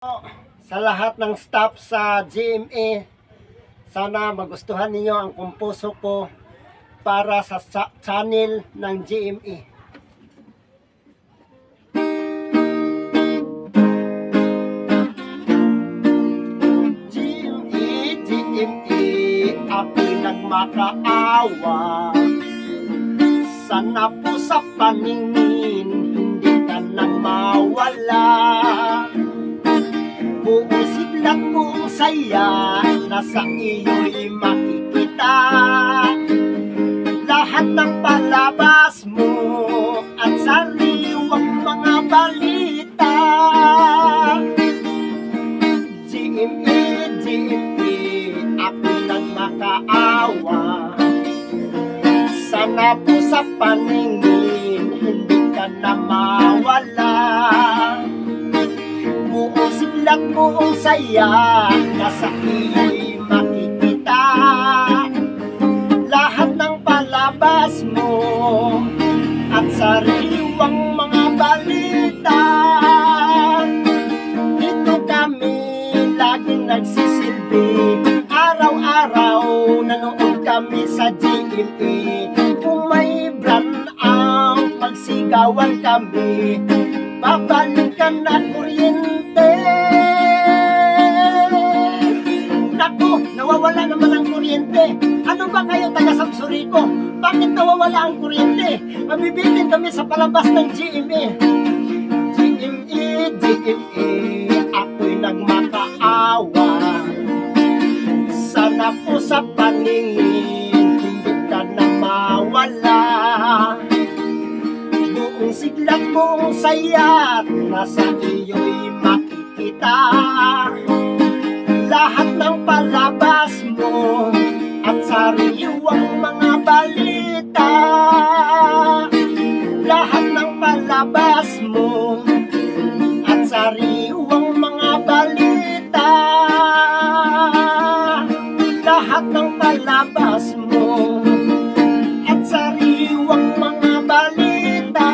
Sa lahat ng staff sa GMA, sana magustuhan ninyo ang kumpuso ko para sa channel ng GMA. GMA, ako'y nagmakaawa. Sana po sa paningin, hindi ka nang mawala. Buong siglat, buong saya, nasa iyo'y makikita. Lahat ng palabas mo at sariwang mga balita. GMA, GMA, ako'y nagmakaawa. Sana po sa paningin, hindi ka na mawala. Buong siglat, buong saya, nasa iyo'y makikita. Lahat ng palabas mo at sariwang mga balita. Dito kami laging nagsisilbi, araw-araw nanood kami sa GMA. Kung may brand out, magsigawan kami, babalikan na kuryente. Naku, nawawala naman ang kuryente. Ano ba kayo taga Samsurico? Bakit nawawala ang kuryente? Mabibitin kami sa palabas ng GMA. GMA, GMA, ako'y nagmakaawa. Sana po sa paningin, hindi ka na mawala. Buong siglat, buong saya, nasa iyo'y makikita. Lahat ng palabas mo at sariwang mga balita. Lahat ng palabas mo at sariwang mga balita. Lahat ng palabas mo at sariwang mga balita.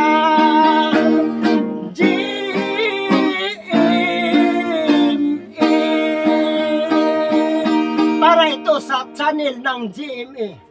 Para ito sa channel ng GMA.